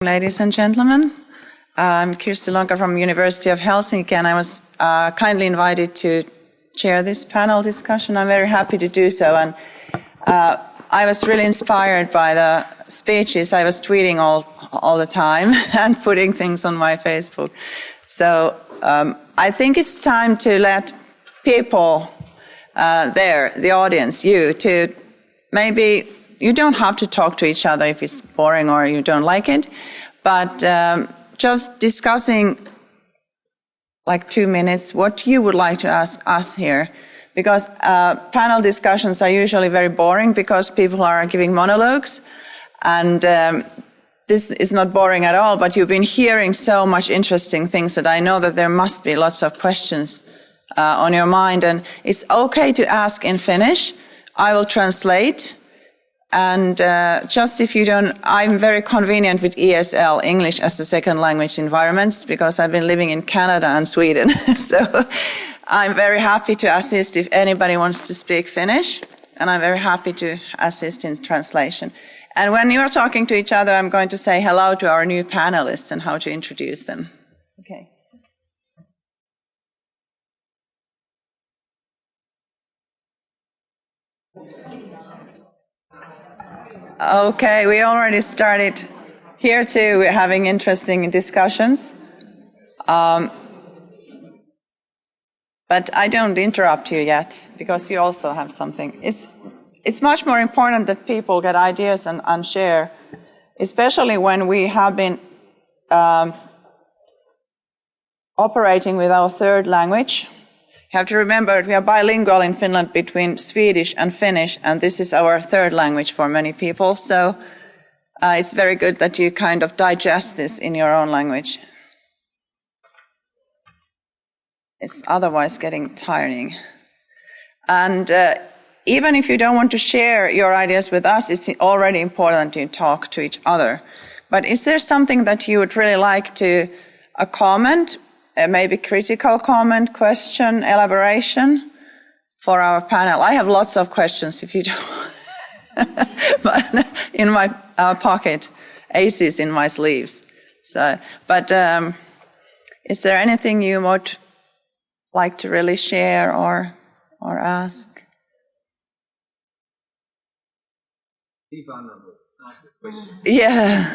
Ladies and gentlemen, I'm Kirsti Lonka from University of Helsinki, and I was kindly invited to chair this panel discussion. I'm very happy to do so, and I was really inspired by the speeches. I was tweeting all the time and putting things on my Facebook. So I think it's time to let people the audience, to maybe. You don't have to talk to each other if it's boring or you don't like it, but just discussing like 2 minutes what you would like to ask us here, because panel discussions are usually very boring because people are giving monologues, and this is not boring at all, but you've been hearing so much interesting things that I know that there must be lots of questions on your mind, and it's okay to ask in Finnish. I will translate. And just if you don't, I'm very convenient with ESL, English as a second language environments, because I've been living in Canada and Sweden. So I'm very happy to assist if anybody wants to speak Finnish, and I'm very happy to assist in translation. And when you are talking to each other, I'm going to say hello to our new panelists and how to introduce them. Okay. Okay, we already started here too. We're having interesting discussions. But I don't interrupt you yet because you also have something. It's much more important that people get ideas and share, especially when we have been operating with our third language. You have to remember that we are bilingual in Finland between Swedish and Finnish, and this is our third language for many people. So it's very good that you kind of digest this in your own language. It's otherwise getting tiring. And even if you don't want to share your ideas with us, it's already important to talk to each other. But is there something that you would really like to comment? Maybe critical comment, question, elaboration for our panel. I have lots of questions if you don't. But in my pocket, aces in my sleeves. So, but is there anything you would like to really share or ask? Be vulnerable. Ask a question. Yeah.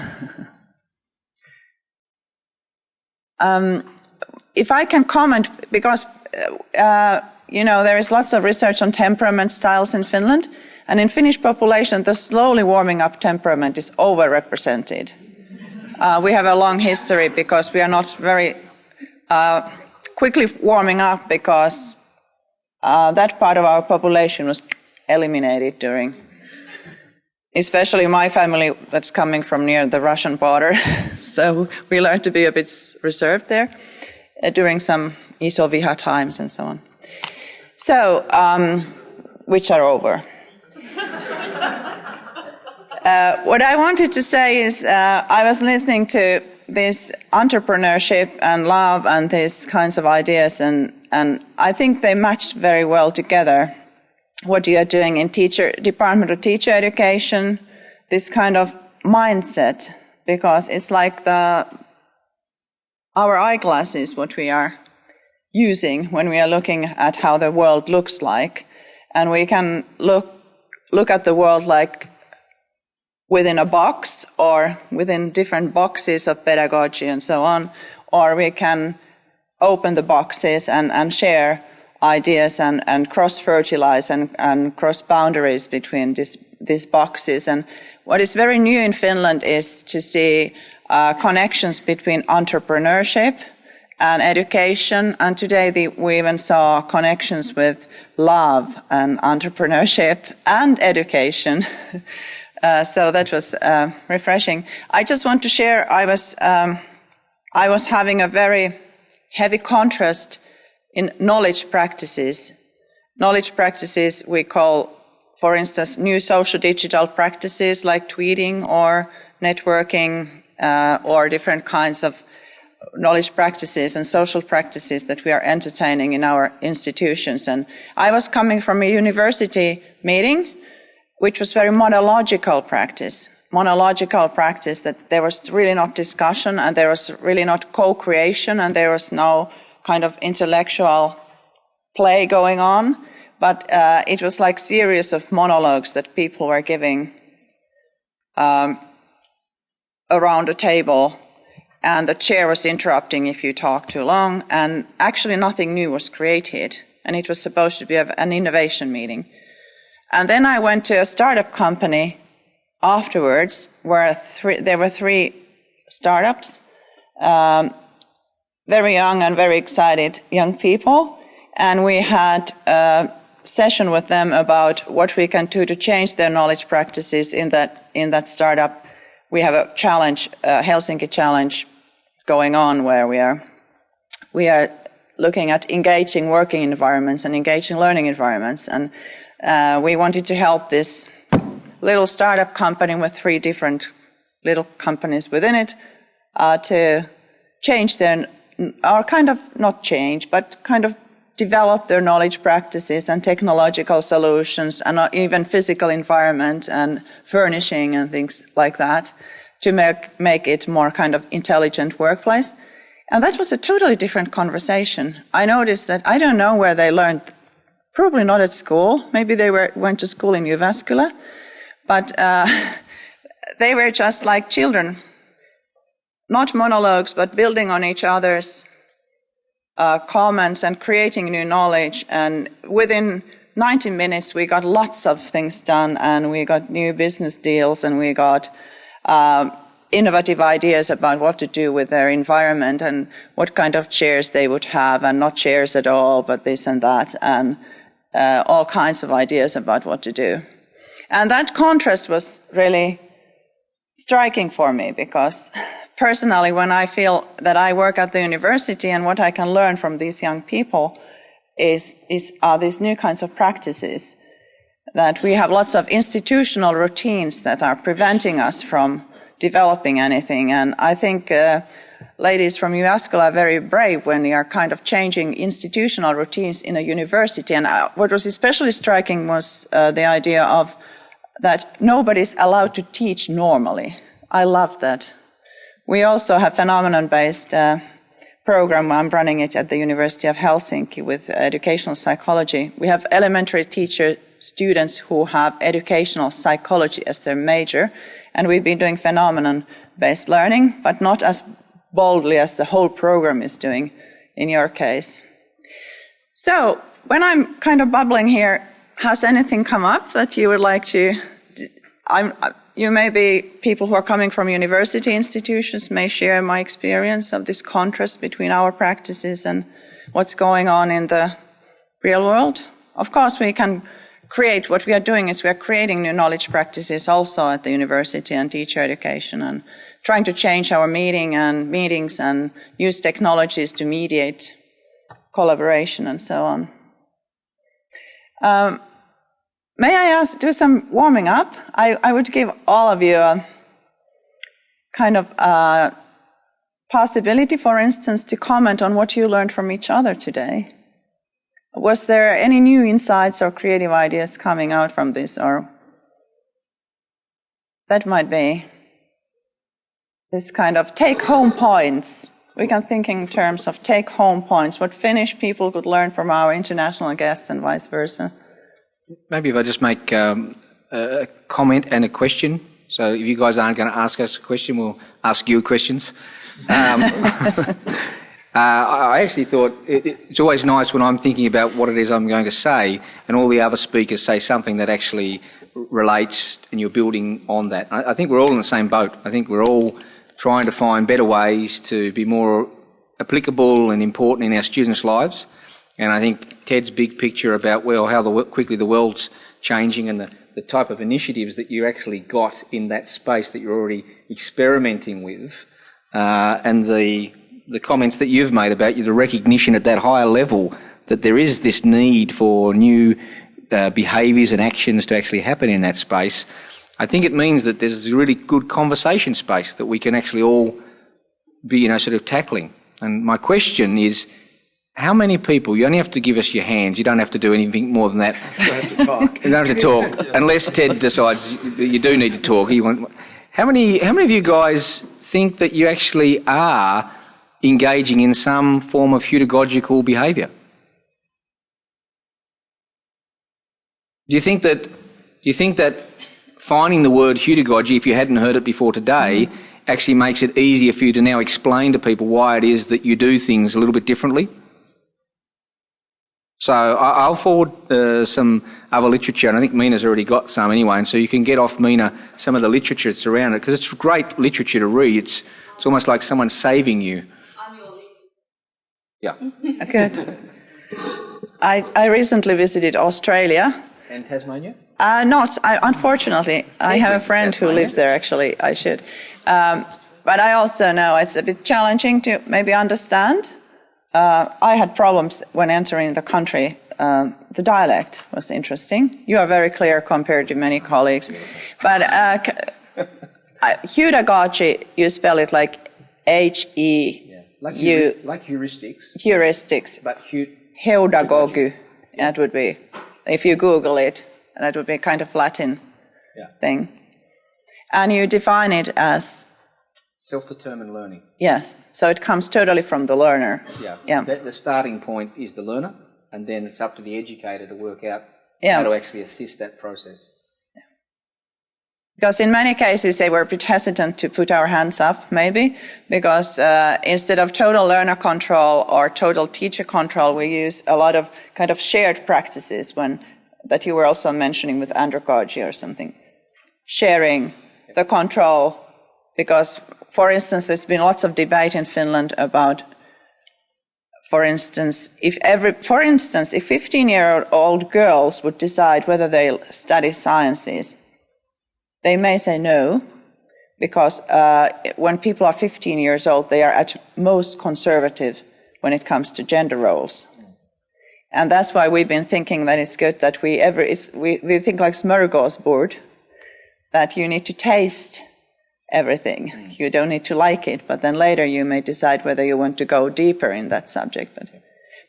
If I can comment, because, there is lots of research on temperament styles in Finland, and in Finnish population, the slowly warming up temperament is overrepresented. We have a long history because we are not very quickly warming up because that part of our population was eliminated during, especially my family that's coming from near the Russian border. So we learned to be a bit reserved there during some Iso-viha times and so on. So, which are over. What I wanted to say is I was listening to this entrepreneurship and love and these kinds of ideas, and I think they matched very well together. What you are doing in Department of Teacher Education, this kind of mindset, because it's like our eyeglasses, what we are using when we are looking at how the world looks like, and we can look at the world like within a box or within different boxes of pedagogy and so on, or we can open the boxes and share ideas and cross-fertilize and cross boundaries between these boxes. And what is very new in Finland is to see connections between entrepreneurship and education, and today we even saw connections with love and entrepreneurship and education. So that was refreshing. I just want to share, I was having a very heavy contrast in knowledge practices. Knowledge practices we call, for instance, new social digital practices like tweeting or networking or different kinds of knowledge practices and social practices that we are entertaining in our institutions. And I was coming from a university meeting, which was very monological practice. monological practice, that there was really not discussion and there was really not co-creation and there was no kind of intellectual play going on, but it was like series of monologues that people were giving around a table, and the chair was interrupting if you talked too long, and actually nothing new was created, and it was supposed to be an innovation meeting. And then I went to a startup company afterwards where there were 3 startups, very young and very excited young people, and we had a session with them about what we can do to change their knowledge practices in that startup. We have a challenge, a Helsinki challenge going on, where we are looking at engaging working environments and engaging learning environments, and we wanted to help this little startup company with 3 different little companies within it to change their, or kind of not change, but kind of develop their knowledge practices and technological solutions and even physical environment and furnishing and things like that to make it more kind of intelligent workplace. And that was a totally different conversation. I noticed that I don't know where they learned, probably not at school. Maybe they went to school in Jyväskylä, but they were just like children, not monologues, but building on each other's comments and creating new knowledge. And within 90 minutes, we got lots of things done, and we got new business deals, and we got innovative ideas about what to do with their environment and what kind of chairs they would have, and not chairs at all, but this and that, and all kinds of ideas about what to do. And that contrast was really striking for me, because personally, when I feel that I work at the university and what I can learn from these young people are these new kinds of practices, that we have lots of institutional routines that are preventing us from developing anything. And I think ladies from Jyväskylä are very brave when they are kind of changing institutional routines in a university. And what was especially striking was the idea of that nobody's allowed to teach normally. I love that. We also have phenomenon-based program. I'm running it at the University of Helsinki with educational psychology. We have elementary teacher students who have educational psychology as their major, and we've been doing phenomenon-based learning, but not as boldly as the whole program is doing in your case. So when I'm kind of bubbling here, has anything come up that you would like to? You may be people who are coming from university institutions may share my experience of this contrast between our practices and what's going on in the real world. Of course, we can create, what we are doing is we are creating new knowledge practices also at the university and teacher education, and trying to change our meetings and use technologies to mediate collaboration and so on. May I do some warming up? I would give all of you a kind of possibility, for instance, to comment on what you learned from each other today. Was there any new insights or creative ideas coming out from this? Or that might be this kind of take-home points. We can think in terms of take-home points, what Finnish people could learn from our international guests and vice versa. Maybe if I just make a comment and a question. So if you guys aren't going to ask us a question, we'll ask you questions. I actually thought it's always nice when I'm thinking about what it is I'm going to say and all the other speakers say something that actually relates and you're building on that. I think we're all in the same boat. I think we're all trying to find better ways to be more applicable and important in our students' lives. And I think Ted's big picture about, well, how quickly the world's changing and the type of initiatives that you actually got in that space that you're already experimenting with, and the comments that you've made about the recognition at that higher level that there is this need for new behaviours and actions to actually happen in that space. I think it means that there's a really good conversation space that we can actually all be, sort of tackling. And my question is, how many people, you only have to give us your hands, you don't have to do anything more than that. You don't have to talk. You don't have to talk, unless Ted decides that you do need to talk. How many of you guys think that you actually are engaging in some form of pedagogical behaviour? Do you think that finding the word pedagogy, if you hadn't heard it before today, actually makes it easier for you to now explain to people why it is that you do things a little bit differently? So I'll forward some other literature, and I think Mina's already got some anyway, and so you can get off Mina some of the literature that's around it, because it's great literature to read. It's almost like someone saving you. Yeah. Good. I recently visited Australia. And Tasmania? Unfortunately. I have a friend who lives there, actually. I should. But I also know it's a bit challenging to maybe understand. I had problems when entering the country. The dialect was interesting. You are very clear compared to many colleagues. But pedagogy, you spell it like H-E. Like heuristics. Heuristics. But Pedagogy, that would be, if you Google it, that would be kind of Latin thing. And you define it as? Self-determined learning. Yes, so it comes totally from the learner. Yeah. The starting point is the learner, and then it's up to the educator to work out how to actually assist that process. Because in many cases they were a bit hesitant to put our hands up, maybe, because instead of total learner control or total teacher control, we use a lot of kind of shared practices that you were also mentioning with andragogy or something. Sharing the control, because, for instance, there's been lots of debate in Finland about, for instance, if 15-year-old girls would decide whether they'll study sciences, they may say no, because when people are 15 years old, they are at most conservative when it comes to gender roles. And that's why we've been thinking that it's good that we think like smorgasbord, that you need to taste everything. You don't need to like it, but then later you may decide whether you want to go deeper in that subject.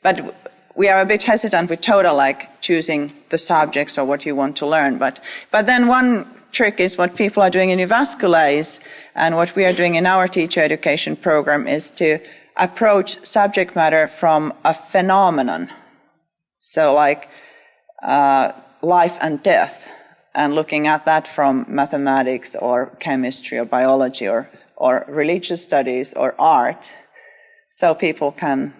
But we are a bit hesitant with total, like choosing the subjects or what you want to learn. But then one trick is what people are doing in Jyväskylä and what we are doing in our teacher education program is to approach subject matter from a phenomenon. So like life and death, and looking at that from mathematics or chemistry or biology or religious studies or art. So people can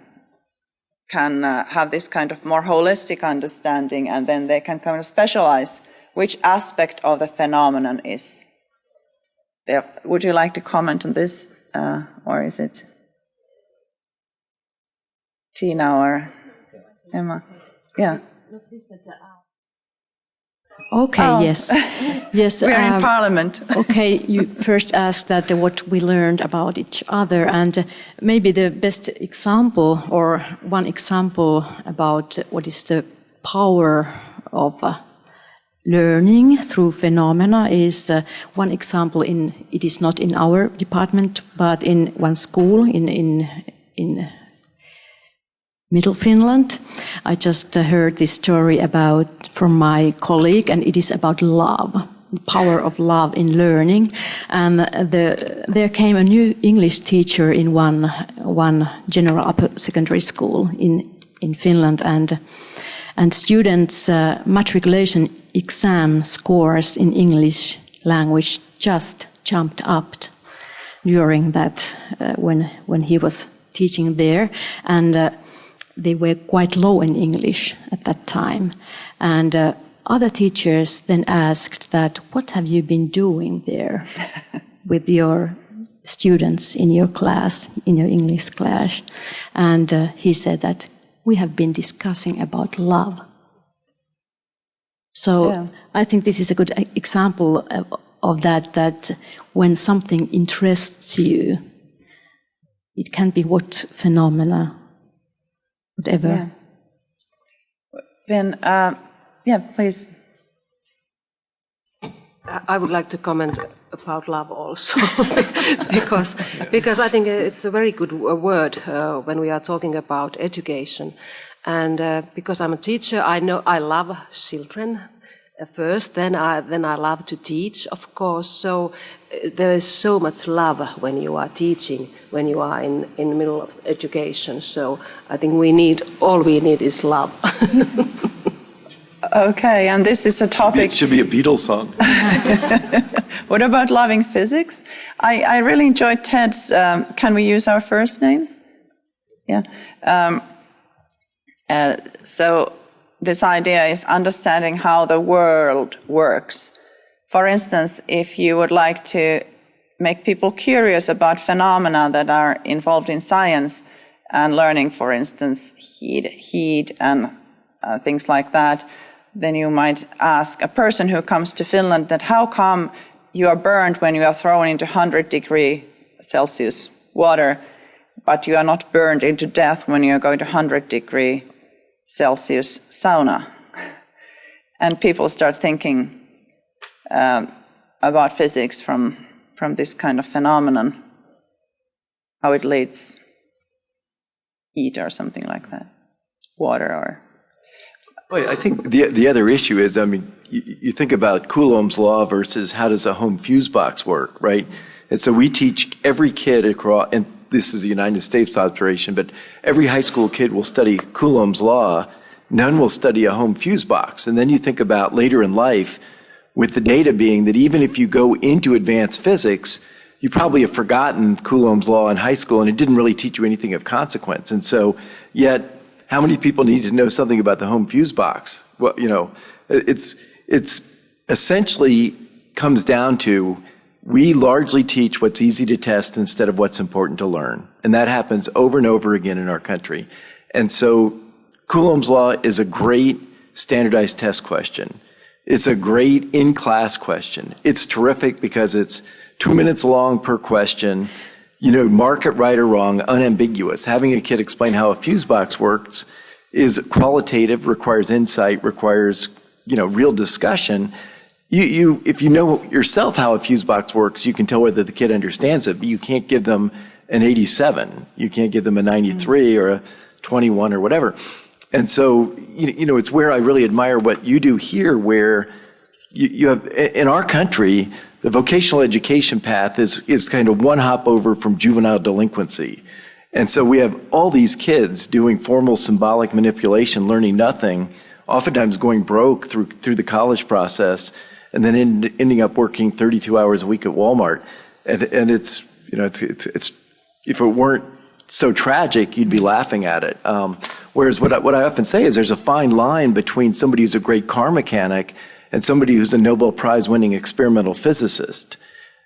have this kind of more holistic understanding, and then they can kind of specialize which aspect of the phenomenon is there. Would you like to comment on this, or is it Tina or Emma? Yeah. Okay, yes. Yes. We're in Parliament. Okay, you first asked that what we learned about each other, and maybe the best example, or one example about what is the power of learning through phenomena is one example it is not in our department, but in one school in Middle Finland. I just heard this story from my colleague, and it is about love, the power of love in learning. And there came a new English teacher in one general upper secondary school in Finland, and students' matriculation exam scores in English language just jumped up during that when he was teaching there, and they were quite low in English at that time. And other teachers then asked that, what have you been doing there with your students in your class, in your English class? And he said that we have been discussing about love. So I think this is a good example of that when something interests you, it can be what phenomena, whatever. Yeah. Ben, please. I would like to comment about love also, because I think it's a very good word when we are talking about education. And because I'm a teacher, I know I love children, first. Then I love to teach, of course. So there is so much love when you are teaching, when you are in the middle of education. So I think all we need is love. Okay, and this is a topic. It should be a Beatles song. What about loving physics? I really enjoyed Ted's. Can we use our first names? Yeah. So this idea is understanding how the world works. For instance, if you would like to make people curious about phenomena that are involved in science and learning, for instance, heat and things like that, then you might ask a person who comes to Finland that how come you are burned when you are thrown into 100°C water, but you are not burned into death when you are going to 100°C sauna. And people start thinking about physics from this kind of phenomenon, how it leads heat or something like that, water or... Well, I think the other issue is, I mean, you think about Coulomb's law versus how does a home fuse box work, right? And so we teach every kid across, and this is a United States observation, but every high school kid will study Coulomb's law. None will study a home fuse box. And then you think about later in life, with the data being that even if you go into advanced physics, you probably have forgotten Coulomb's law in high school, and it didn't really teach you anything of consequence. And so, yet, how many people need to know something about the home fuse box? Well, you know, it's essentially comes down to we largely teach what's easy to test instead of what's important to learn. And that happens over and over again in our country. And so Coulomb's law is a great standardized test question. It's a great in-class question. It's terrific because it's 2 minutes long per question. You know, mark it right or wrong, unambiguous. Having a kid explain how a fuse box works is qualitative, requires insight, requires, you know, real discussion. If you know yourself how a fuse box works, you can tell whether the kid understands it, but you can't give them an 87. You can't give them a 93 or a 21 or whatever. And so, you know, it's where I really admire what you do here, where you have, in our country, the vocational education path is kind of one hop over from juvenile delinquency. And so we have all these kids doing formal symbolic manipulation, learning nothing, oftentimes going broke through the college process, and then ending up working 32 hours a week at Walmart. And it's, you know, it's if it weren't so tragic, you'd be laughing at it. Whereas what I often say is there's a fine line between somebody who's a great car mechanic and somebody who's a Nobel Prize-winning experimental physicist.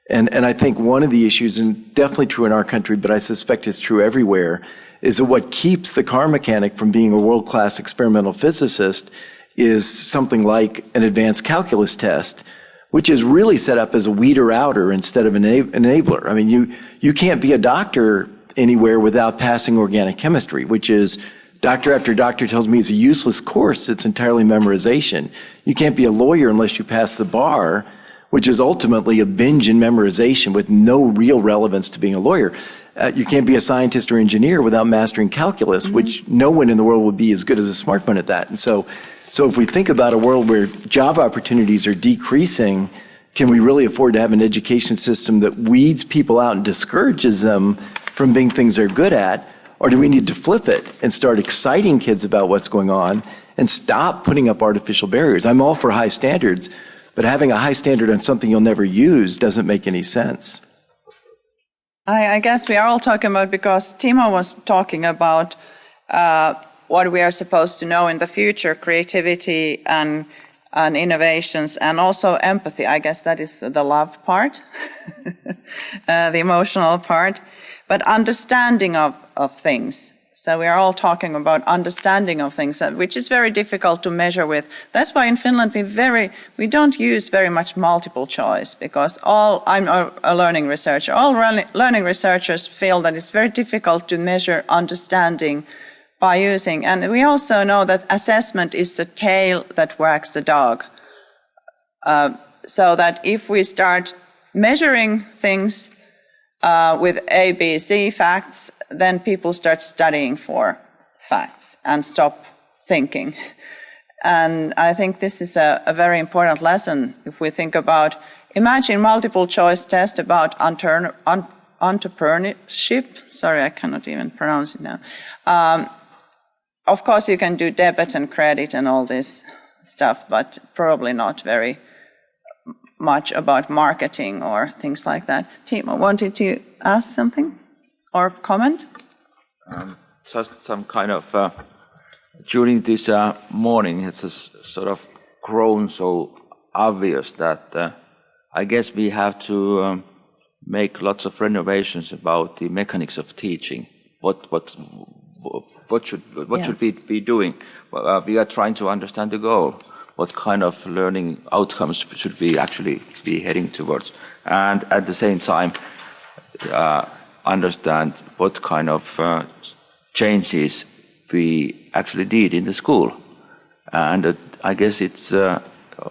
And I think one of the issues, and definitely true in our country, but I suspect it's true everywhere, is that what keeps the car mechanic from being a world-class experimental physicist is something like an advanced calculus test, which is really set up as a weeder-outer instead of an enabler. I mean, you can't be a doctor anywhere without passing organic chemistry, which is doctor after doctor tells me it's a useless course. It's entirely memorization. You can't be a lawyer unless you pass the bar, which is ultimately a binge in memorization with no real relevance to being a lawyer. You can't be a scientist or engineer without mastering calculus, which no one in the world would be as good as a smartphone at that. And so if we think about a world where job opportunities are decreasing, can we really afford to have an education system that weeds people out and discourages them from being things they're good at? Or do we need to flip it and start exciting kids about what's going on and stop putting up artificial barriers? I'm all for high standards, but having a high standard on something you'll never use doesn't make any sense. I guess we are all talking about, because Timo was talking about what we are supposed to know in the future, creativity and innovations, and also empathy. I guess that is the love part, the emotional part, but understanding of things. So we are all talking about understanding of things, which is very difficult to measure with. That's why in Finland we don't use very much multiple choice, because I'm a learning researcher. All learning researchers feel that it's very difficult to measure understanding by using. And we also know that assessment is the tail that wags the dog. So that if we start measuring things with A, B, C facts, then people start studying for facts and stop thinking. And I think this is a very important lesson if we think about, imagine multiple choice test about entrepreneurship. Sorry, I cannot even pronounce it now. Of course, you can do debit and credit and all this stuff, but probably not very much about marketing or things like that. Timo, wanted to ask something or comment? Just some kind of, during this morning, it's sort of grown so obvious that I guess we have to make lots of renovations about the mechanics of teaching. What should we be doing? We are trying to understand the goal. What kind of learning outcomes should we actually be heading towards? And at the same time, understand what kind of changes we actually need in the school. And I guess it's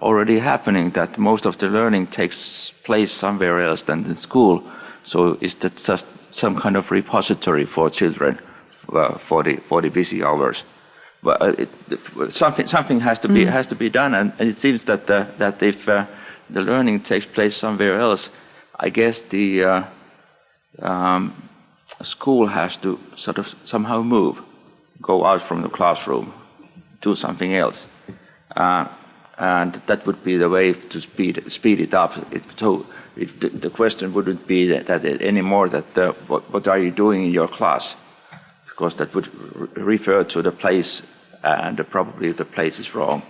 already happening that most of the learning takes place somewhere else than in school. So is that just some kind of repository for children for the busy hours? But something has to be done, and it seems that if the learning takes place somewhere else, I guess the school has to sort of somehow move, go out from the classroom, do something else, and that would be the way to speed it up. The question wouldn't be that anymore that what are you doing in your class, because that would refer to the place, and probably the place is wrong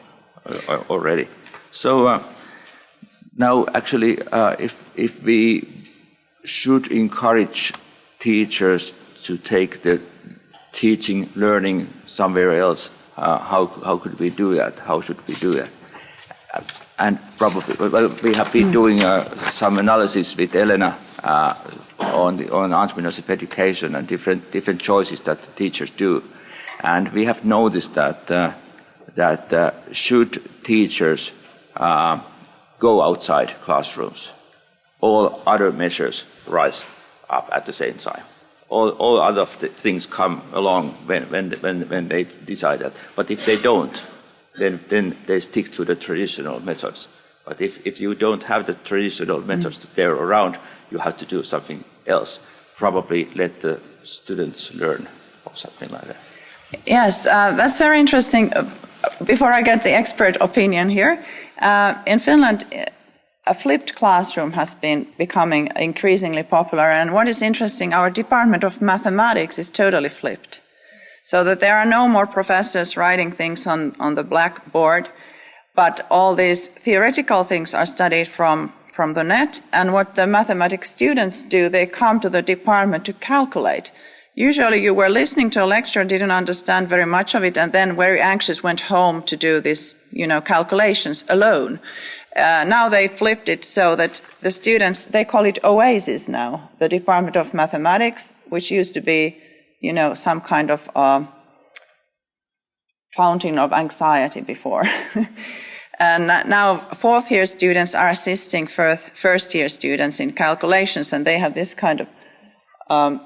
already. So now actually if we should encourage teachers to take the teaching, learning somewhere else, how could we do that? How should we do that? And probably, well, we have been doing some analysis with Elena on entrepreneurship education and different choices that teachers do, and we have noticed that should teachers go outside classrooms, all other measures rise up at the same time. All other things come along when they decide that. But if they don't, then they stick to the traditional methods. But if you don't have the traditional methods there around, you have to do something else. Probably let the students learn or something like that. Yes, that's very interesting. Before I get the expert opinion here, in Finland, a flipped classroom has been becoming increasingly popular. And what is interesting, our Department of Mathematics is totally flipped. So that there are no more professors writing things on the blackboard, but all these theoretical things are studied from the net. And what the mathematics students do, they come to the department to calculate. Usually you were listening to a lecture, didn't understand very much of it, and then very anxious went home to do this, calculations alone. Now they flipped it so that the students, they call it OASIS now, the Department of Mathematics, which used to be, some kind of fountain of anxiety before. And now fourth-year students are assisting first-year students in calculations, and they have this kind of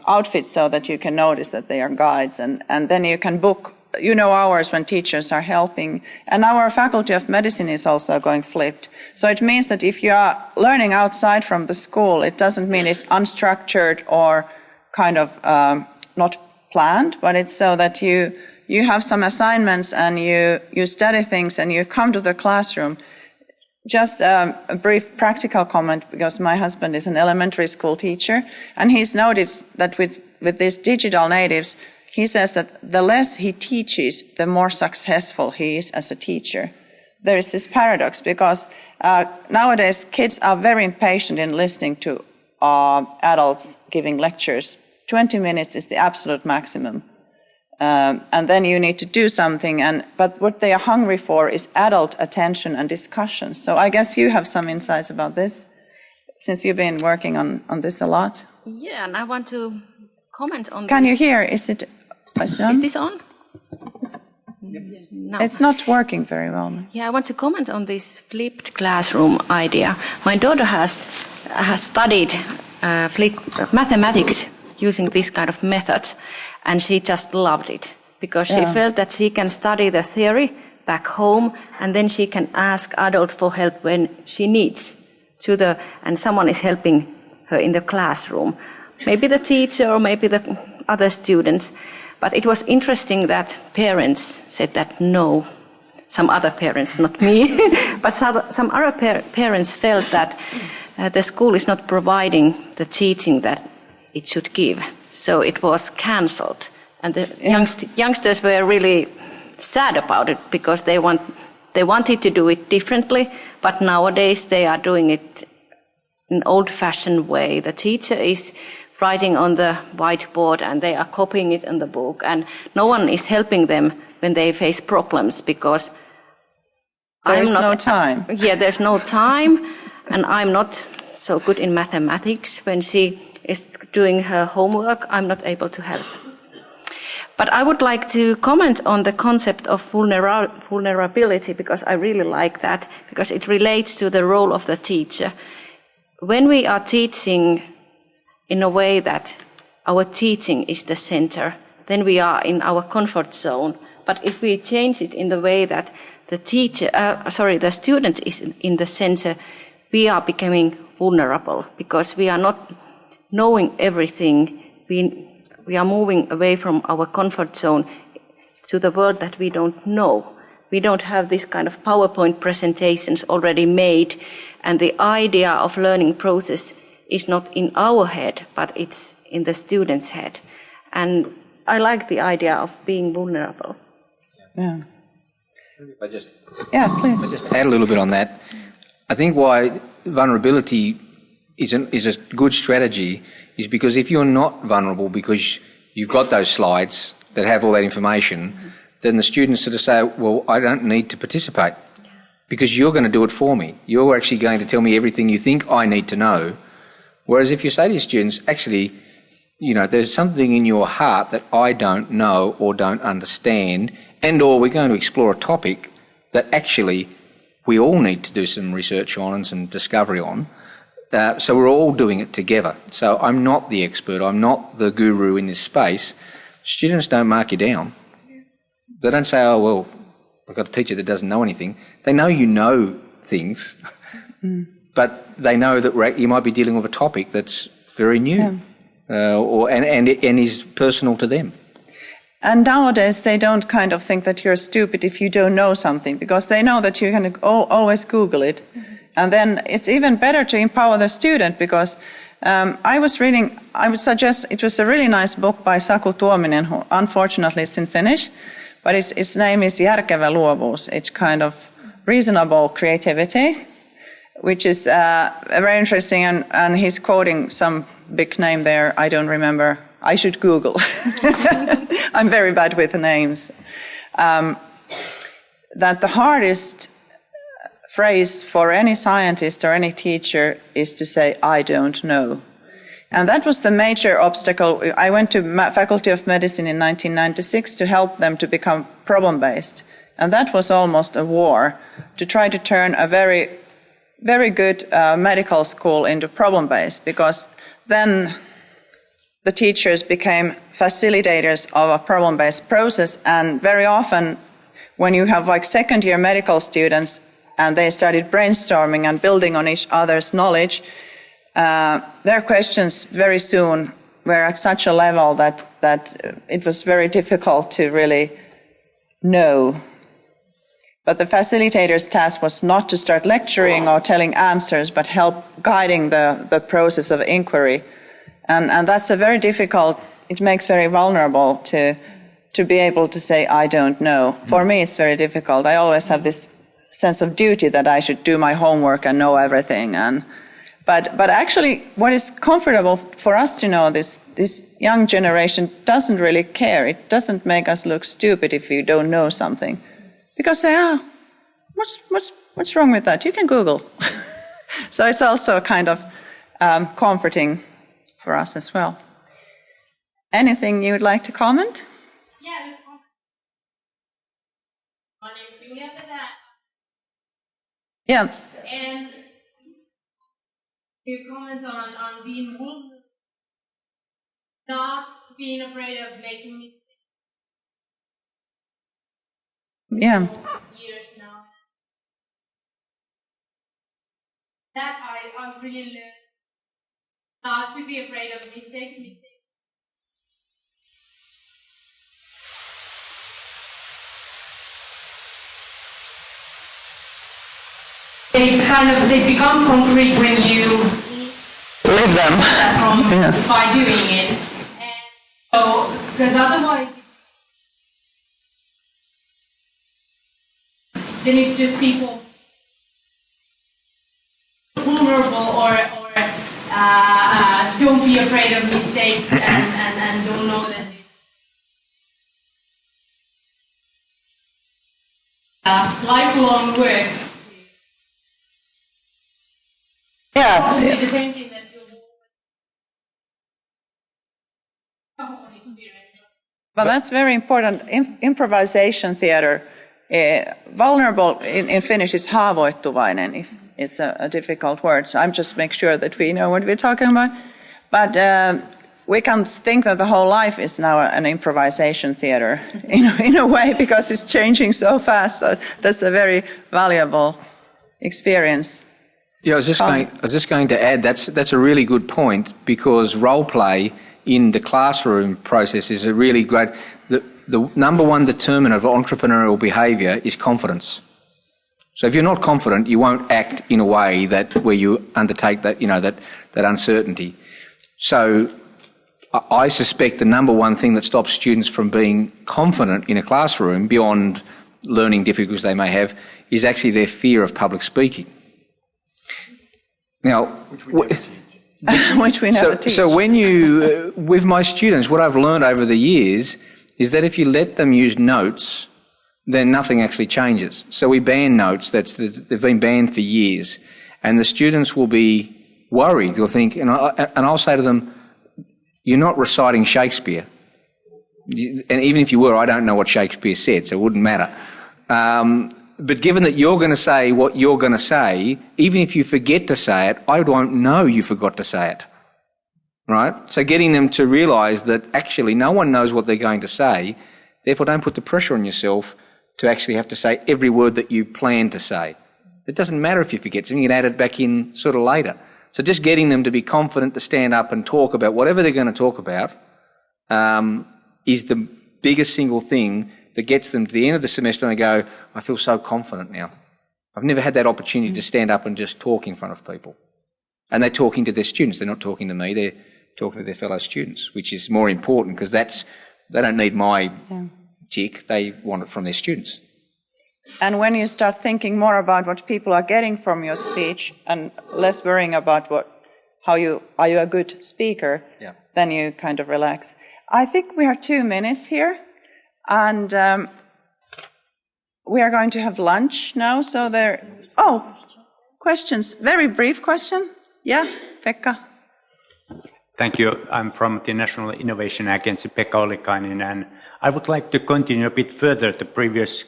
outfit so that you can notice that they are guides, and then you can book hours when teachers are helping. And our Faculty of Medicine is also going flipped. So it means that if you are learning outside from the school, it doesn't mean it's unstructured or kind of not planned, but it's so that you have some assignments and you study things and you come to the classroom. Just a brief practical comment, because my husband is an elementary school teacher, and he's noticed that with these digital natives, he says that the less he teaches, the more successful he is as a teacher. There is this paradox, because nowadays kids are very impatient in listening to adults giving lectures. 20 minutes is the absolute maximum. And then you need to do something, but what they are hungry for is adult attention and discussion. So I guess you have some insights about this, since you've been working on this a lot. Yeah, and I want to comment on Can this. you hear? Is this on? No. It's not working very well. Yeah, I want to comment on this flipped classroom idea. My daughter has studied mathematics using this kind of methods, and she just loved it, because she felt that she can study the theory back home, and then she can ask adult for help when she needs and someone is helping her in the classroom. Maybe the teacher or maybe the other students. But it was interesting that parents said that no. Some other parents, not me, but some other parents felt that the school is not providing the teaching that it should give. So it was cancelled. And the youngsters were really sad about it because they wanted to do it differently, but nowadays they are doing it in an old-fashioned way. The teacher is writing on the whiteboard and they are copying it in the book, and no one is helping them when they face problems because there's no time. Yeah, there's no time, and I'm not so good in mathematics. When she is doing her homework, I'm not able to help. But I would like to comment on the concept of vulnerability because I really like that, because it relates to the role of the teacher. When we are teaching in a way that our teaching is the center, then we are in our comfort zone. But if we change it in the way that the student is in the center, we are becoming vulnerable because we are not knowing everything. We are moving away from our comfort zone to the world that we don't know. We don't have this kind of PowerPoint presentations already made, and the idea of learning process is not in our head, but it's in the student's head. And I like the idea of being vulnerable. Yeah. If I just please. just add a little bit on that. I think why vulnerability is a good strategy is because if you're not vulnerable because you've got those slides that have all that information, then the students sort of say, well, I don't need to participate because you're going to do it for me. You're actually going to tell me everything you think I need to know. Whereas if you say to your students, actually, there's something in your heart that I don't know or don't understand, or we're going to explore a topic that actually we all need to do some research on and some discovery on. So we're all doing it together. So I'm not the expert, I'm not the guru in this space. Students don't mark you down. They don't say, oh, well, I've got a teacher that doesn't know anything. They know you know things, but they know that you might be dealing with a topic that's very new and is personal to them. And nowadays they don't kind of think that you're stupid if you don't know something, because they know that you can always Google it. And then it's even better to empower the student, because I would suggest, it was a really nice book by Saku Tuominen, who unfortunately is in Finnish, but its name is Järkevä luovuus. It's kind of reasonable creativity, which is very interesting, and he's quoting some big name there, I don't remember. I should Google. I'm very bad with names. That the hardest phrase for any scientist or any teacher is to say, I don't know. And that was the major obstacle. I went to Faculty of Medicine in 1996 to help them to become problem-based. And that was almost a war, to try to turn a very, very good medical school into problem-based, because then the teachers became facilitators of a problem-based process. And very often, when you have like second-year medical students and they started brainstorming and building on each other's knowledge, their questions very soon were at such a level that it was very difficult to really know. But the facilitator's task was not to start lecturing or telling answers, but help guiding the process of inquiry. And that's a very difficult, it makes very vulnerable to be able to say, I don't know. For me, it's very difficult. I always have this sense of duty that I should do my homework and know everything. But actually, what is comfortable for us to know, this young generation doesn't really care. It doesn't make us look stupid if you don't know something. Because they what's wrong with that? You can Google. So it's also kind of comforting for us as well. Anything you would like to comment? Yeah, my name is Julia. Yeah. And you comment on being vulnerable, not being afraid of making mistakes. Yeah. That I really learned not to be afraid of mistakes. They become concrete when you Live them. by doing it. And so, because otherwise, then it's just people vulnerable or don't be afraid of mistakes and don't know that it's lifelong work. Yeah. Probably the same thing that you'll experience. But that's very important. Improvisation theater, vulnerable in Finnish is haavoittuvainen, if it's a difficult word. So I'm just make sure that we know what we're talking about. But we can think that the whole life is now an improvisation theater in a way, because it's changing so fast. So that's a very valuable experience. Yeah, I was just going to add, that's a really good point, because role play in the classroom process is a really great. The number one determinant of entrepreneurial behaviour is confidence. So if you're not confident, you won't act in a way where you undertake that uncertainty. So I suspect the number one thing that stops students from being confident in a classroom, beyond learning difficulties they may have, is actually their fear of public speaking. Now, Which we never teach. So when with my students, what I've learned over the years is that if you let them use notes, then nothing actually changes. So we ban notes. They've been banned for years, and the students will be worried. They'll think, and I'll say to them, "You're not reciting Shakespeare, and even if you were, I don't know what Shakespeare said, so it wouldn't matter." But given that you're going to say what you're going to say, even if you forget to say it, I won't know you forgot to say it, right? So getting them to realise that actually no one knows what they're going to say, therefore don't put the pressure on yourself to actually have to say every word that you plan to say. It doesn't matter if you forget something, you can add it back in sort of later. So just getting them to be confident to stand up and talk about whatever they're going to talk about is the biggest single thing that gets them to the end of the semester and they go, I feel so confident now. I've never had that opportunity to stand up and just talk in front of people. And they're talking to their students. They're not talking to me. They're talking to their fellow students, which is more important because they don't need my tick. They want it from their students. And when you start thinking more about what people are getting from your speech and less worrying about are you a good speaker, then you kind of relax. I think we have 2 minutes here. And we are going to have lunch now, so questions. Very brief question. Yeah, Pekka. Thank you. I'm from the National Innovation Agency, Pekka Ollikainen, and I would like to continue a bit further the previous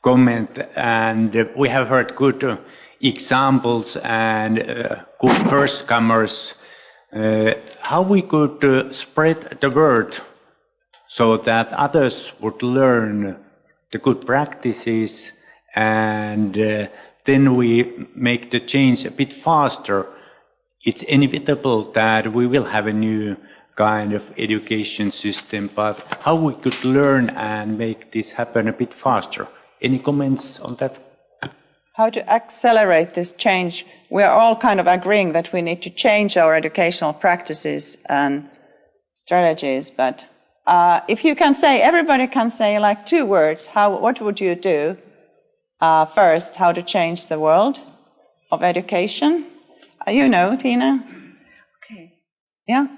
comment. And we have heard good examples and good first-comers. How we could spread the word so that others would learn the good practices, and then we make the change a bit faster. It's inevitable that we will have a new kind of education system, but how we could learn and make this happen a bit faster? Any comments on that? How to accelerate this change? We are all kind of agreeing that we need to change our educational practices and strategies, but if you can say, everybody can say like 2 words, what would you do first, how to change the world of education? You know, Tina? Okay. Yeah?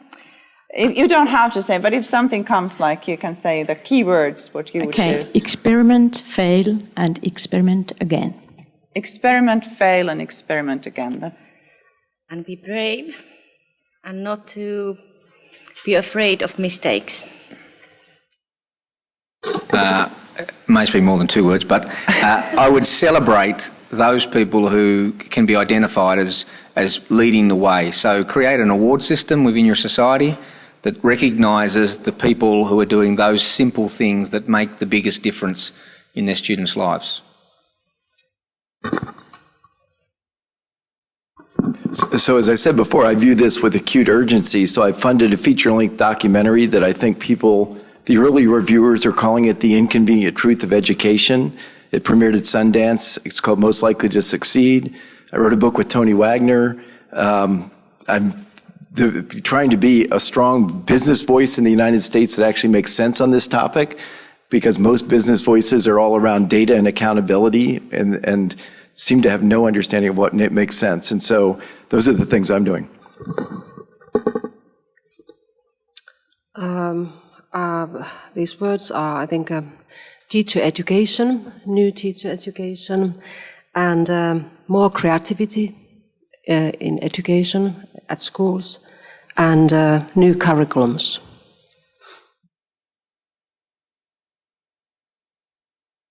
You don't have to say, but if something comes, like you can say the key words, what you would do. Experiment, fail, and experiment again. Experiment, fail, and experiment again. And be brave, and not to be afraid of mistakes. Must be more than 2 words, but I would celebrate those people who can be identified as leading the way. So create an award system within your society that recognises the people who are doing those simple things that make the biggest difference in their students' lives. So as I said before, I view this with acute urgency. So I funded a feature-length documentary that I think the early reviewers are calling it The Inconvenient Truth of Education. It premiered at Sundance. It's called Most Likely to Succeed. I wrote a book with Tony Wagner. I'm trying to be a strong business voice in the United States that actually makes sense on this topic, because most business voices are all around data and accountability and seem to have no understanding of what makes sense. And so those are the things I'm doing. These words are, I think, teacher education, new teacher education, and more creativity in education at schools, and new curriculums.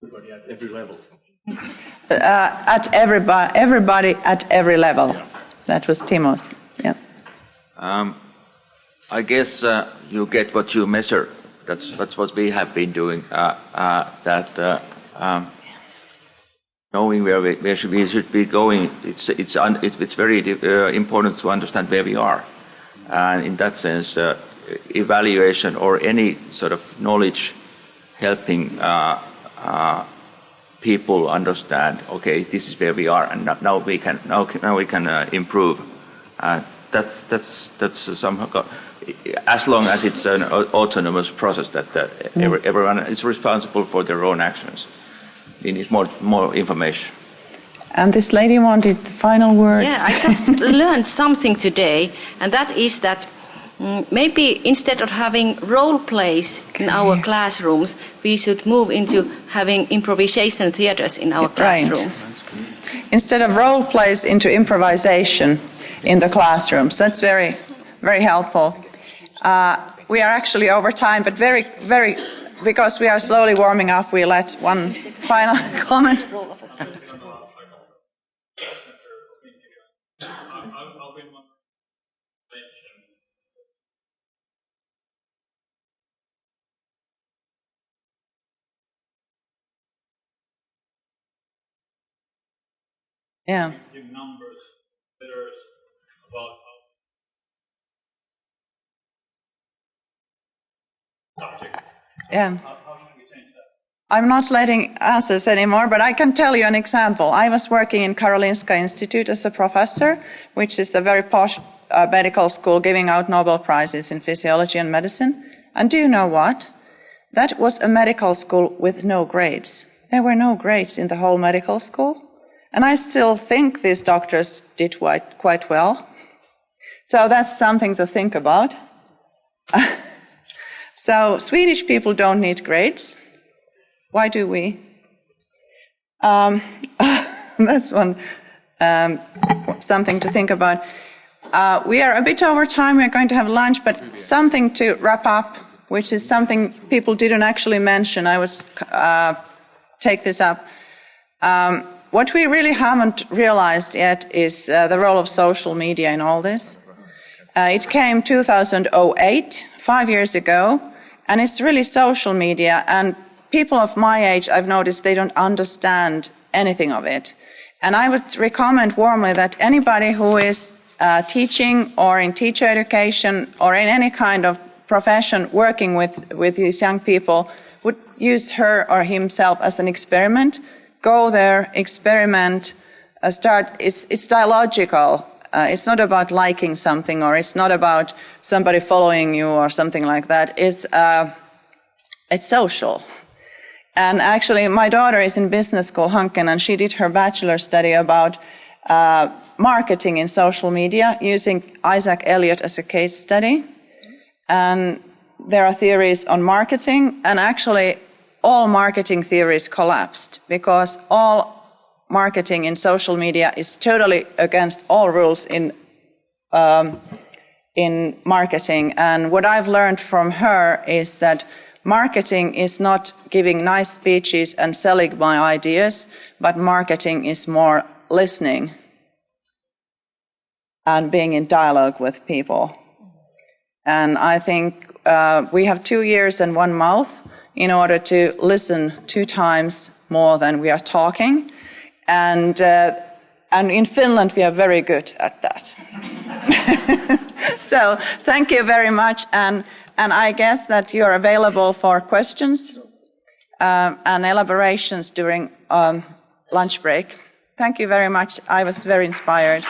Everybody at every level. Everybody at every level. That was Timo's. Yeah. I guess you get what you measure. That's what we have been doing. Knowing where we should be going, it's very important to understand where we are, and in that sense, evaluation or any sort of knowledge helping people understand. Okay, this is where we are, and now we can improve. That's somehow, as long as it's an autonomous process that everyone is responsible for their own actions. We need more information. And this lady wanted the final word. Yeah, I just learned something today, and that is that maybe instead of having role plays in our classrooms, we should move into having improvisation theaters in our classrooms. Right. Instead of role plays, into improvisation in the classrooms. That's very, very helpful. We are actually over time, but because we are slowly warming up, we let one final comment. Yeah. Give numbers, figures about subjects. Yeah. How should we change that? I'm not letting answers anymore, but I can tell you an example. I was working in Karolinska Institute as a professor, which is the very posh medical school giving out Nobel Prizes in physiology and medicine. And do you know what? That was a medical school with no grades. There were no grades in the whole medical school. And I still think these doctors did quite well. So that's something to think about. So Swedish people don't need grades. Why do we? That's one something to think about. We are a bit over time. We're going to have lunch, but something to wrap up, which is something people didn't actually mention. I would take this up. What we really haven't realized yet is the role of social media in all this. It came 2008, 5 years ago, and it's really social media. And people of my age, I've noticed, they don't understand anything of it. And I would recommend warmly that anybody who is teaching or in teacher education or in any kind of profession working with these young people would use her or himself as an experiment. Go there, experiment, start. It's dialogical. It's not about liking something, or it's not about somebody following you or something like that. It's social. And actually, my daughter is in business school, Hanken, and she did her bachelor study about marketing in social media using Isaac Elliott as a case study. And there are theories on marketing, and actually all marketing theories collapsed because all marketing in social media is totally against all rules in marketing. And what I've learned from her is that marketing is not giving nice speeches and selling my ideas, but marketing is more listening and being in dialogue with people. And I think we have 2 ears and 1 mouth in order to listen 2 times more than we are talking. And And in Finland, we are very good at that. So thank you very much. And I guess that you're available for questions and elaborations during lunch break. Thank you very much. I was very inspired.